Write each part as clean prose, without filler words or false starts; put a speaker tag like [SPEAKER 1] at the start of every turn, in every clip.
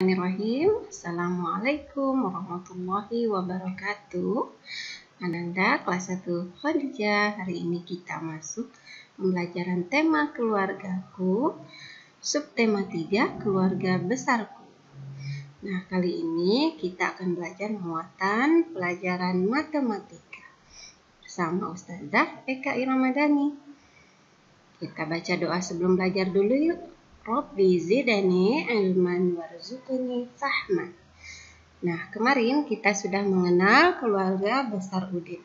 [SPEAKER 1] Bismillahirrahmanirrahim. Assalamualaikum warahmatullahi wabarakatuh. Ananda kelas 1 Khadijah. Hari ini kita masuk pembelajaran tema keluargaku, subtema 3 keluarga besarku. Nah, kali ini kita akan belajar muatan pelajaran matematika bersama Ustazah Eka Iramadhani. Kita baca doa sebelum belajar dulu yuk. Rabbi zidani ilman warzuqni fahman. Nah, kemarin kita sudah mengenal keluarga besar Udin.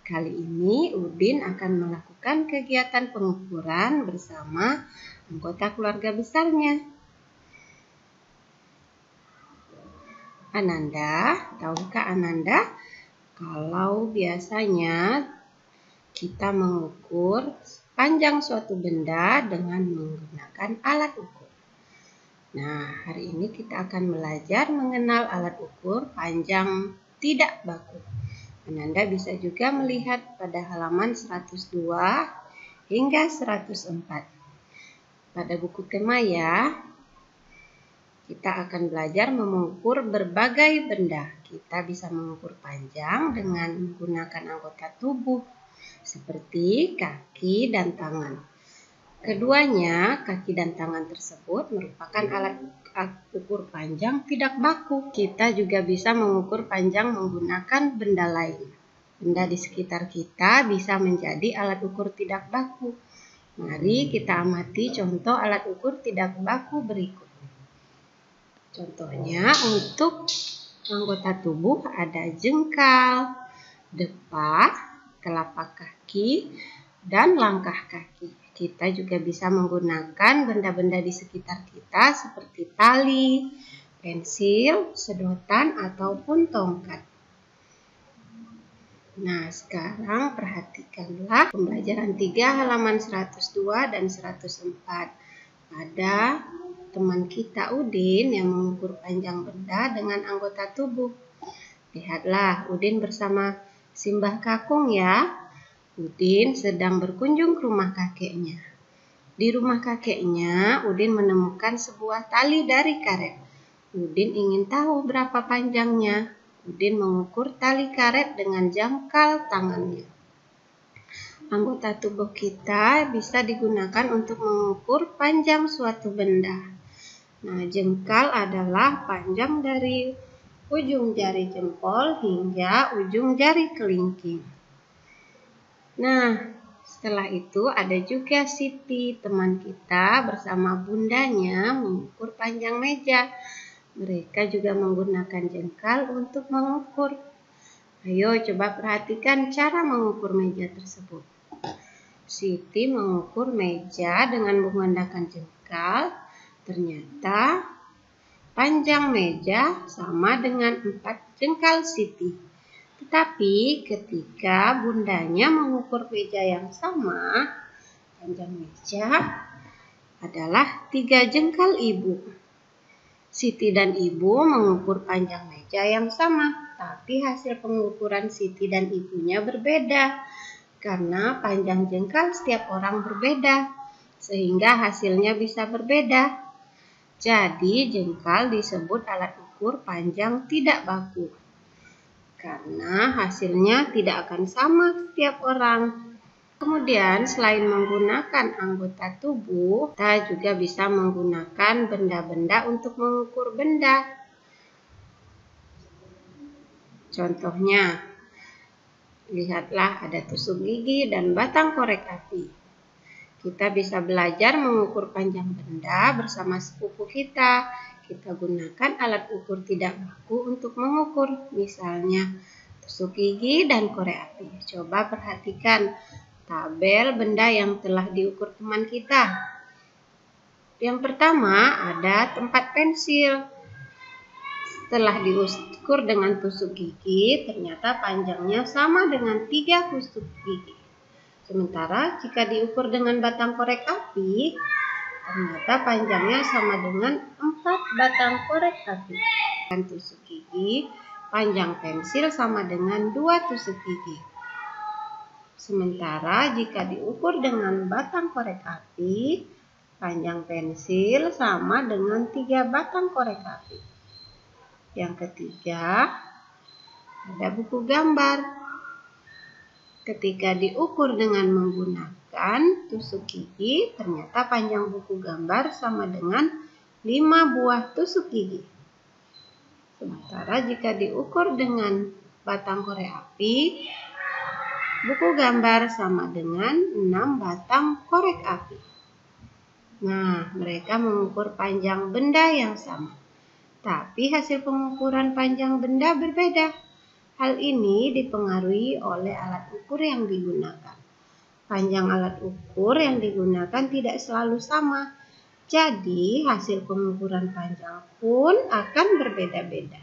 [SPEAKER 1] Kali ini Udin akan melakukan kegiatan pengukuran bersama anggota keluarga besarnya. Ananda, tahukah Ananda kalau biasanya kita mengukur panjang suatu benda dengan menggunakan alat ukur. Nah, hari ini kita akan belajar mengenal alat ukur panjang tidak baku. Ananda bisa juga melihat pada halaman 102 hingga 104. Pada buku tema ya, kita akan belajar mengukur berbagai benda. Kita bisa mengukur panjang dengan menggunakan anggota tubuh seperti kaki dan tangan. Keduanya, kaki dan tangan tersebut merupakan alat ukur panjang tidak baku. Kita juga bisa mengukur panjang menggunakan benda lain. Benda di sekitar kita bisa menjadi alat ukur tidak baku. Mari kita amati contoh alat ukur tidak baku berikut. Contohnya untuk anggota tubuh ada jengkal, depa, telapak kaki, dan langkah kaki. Kita juga bisa menggunakan benda-benda di sekitar kita seperti tali, pensil, sedotan, ataupun tongkat. Nah, sekarang perhatikanlah pembelajaran 3 halaman 102 dan 104. Ada teman kita Udin yang mengukur panjang benda dengan anggota tubuh. Lihatlah, Udin bersama Simbah Kakung ya. Udin sedang berkunjung ke rumah kakeknya. Di rumah kakeknya, Udin menemukan sebuah tali dari karet. Udin ingin tahu berapa panjangnya. Udin mengukur tali karet dengan jangkal tangannya. Anggota tubuh kita bisa digunakan untuk mengukur panjang suatu benda. Nah, jengkal adalah panjang dari ujung jari jempol hingga ujung jari kelingking. Nah, setelah itu ada juga Siti, teman kita bersama bundanya mengukur panjang meja. Mereka juga menggunakan jengkal untuk mengukur. Ayo coba perhatikan cara mengukur meja tersebut. Siti mengukur meja dengan menggunakan jengkal. Ternyata panjang meja sama dengan 4 jengkal Siti. Tetapi ketika bundanya mengukur meja yang sama, panjang meja adalah 3 jengkal ibu. Siti dan ibu mengukur panjang meja yang sama, tapi hasil pengukuran Siti dan ibunya berbeda. Karena panjang jengkal setiap orang berbeda, sehingga hasilnya bisa berbeda. Jadi jengkal disebut alat ukur panjang tidak baku. Karena hasilnya tidak akan sama setiap orang. Kemudian selain menggunakan anggota tubuh, kita juga bisa menggunakan benda-benda untuk mengukur benda. Contohnya, lihatlah ada tusuk gigi dan batang korek api. Kita bisa belajar mengukur panjang benda bersama sepupu kita. Kita gunakan alat ukur tidak baku untuk mengukur, misalnya tusuk gigi dan korek api. Coba perhatikan tabel benda yang telah diukur teman kita. Yang pertama ada tempat pensil. Setelah diukur dengan tusuk gigi, ternyata panjangnya sama dengan 3 tusuk gigi. Sementara jika diukur dengan batang korek api, ternyata panjangnya sama dengan 4 batang korek api. Dan tusuk gigi, panjang pensil sama dengan 2 tusuk gigi. Sementara jika diukur dengan batang korek api, panjang pensil sama dengan 3 batang korek api. Yang ketiga, ada buku gambar. Ketika diukur dengan menggunakan tusuk gigi, ternyata panjang buku gambar sama dengan 5 buah tusuk gigi. Sementara jika diukur dengan batang korek api, buku gambar sama dengan 6 batang korek api. Nah, mereka mengukur panjang benda yang sama. Tapi hasil pengukuran panjang benda berbeda. Hal ini dipengaruhi oleh alat ukur yang digunakan. Panjang alat ukur yang digunakan tidak selalu sama. Jadi, hasil pengukuran panjang pun akan berbeda-beda.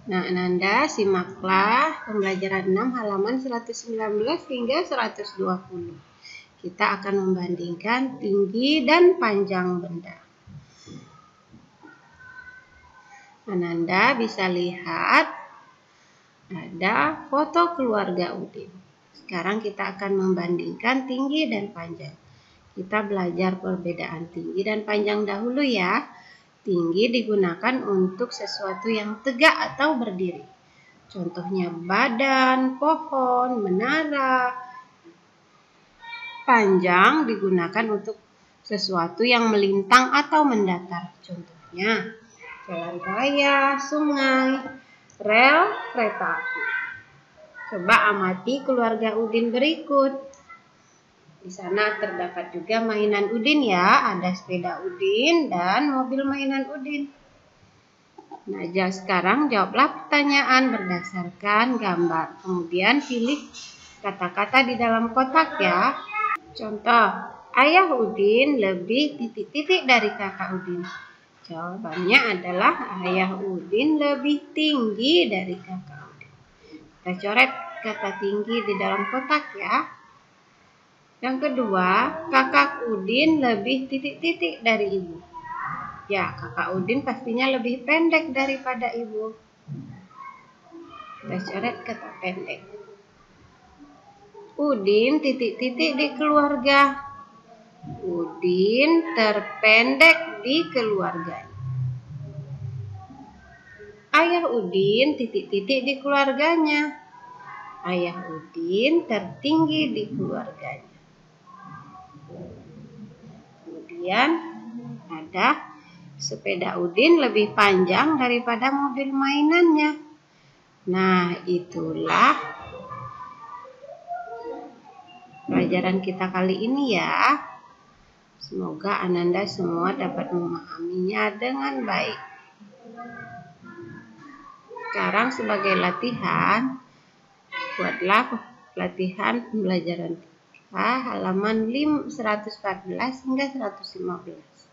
[SPEAKER 1] Nah, Ananda simaklah pembelajaran 6 halaman 119 hingga 120. Kita akan membandingkan tinggi dan panjang benda. Ananda bisa lihat ada foto keluarga Udin. Sekarang kita akan membandingkan tinggi dan panjang. Kita belajar perbedaan tinggi dan panjang dahulu ya. Tinggi digunakan untuk sesuatu yang tegak atau berdiri. Contohnya badan, pohon, menara. Panjang digunakan untuk sesuatu yang melintang atau mendatar. Contohnya jalan raya, sungai, rel, kereta api. Coba amati keluarga Udin berikut. Di sana terdapat juga mainan Udin ya, ada sepeda Udin dan mobil mainan Udin. Nah, sekarang jawablah pertanyaan berdasarkan gambar. Kemudian pilih kata-kata di dalam kotak ya. Contoh, ayah Udin lebih titik-titik dari kakak Udin. Jawabannya adalah ayah Udin lebih tinggi dari kakak Udin. Kita coret kata tinggi di dalam kotak ya. Yang kedua, kakak Udin lebih titik-titik dari ibu. Ya, kakak Udin pastinya lebih pendek daripada ibu. Kita coret kata pendek. Udin titik-titik di keluarga. Udin terpendek di keluarganya. Ayah Udin titik-titik di keluarganya. Ayah Udin tertinggi di keluarganya. Kemudian ada sepeda Udin lebih panjang daripada mobil mainannya. Nah, itulah pelajaran kita kali ini ya. Semoga Ananda semua dapat memahaminya dengan baik. Sekarang sebagai latihan, buatlah latihan pembelajaran kita halaman 114 hingga 115.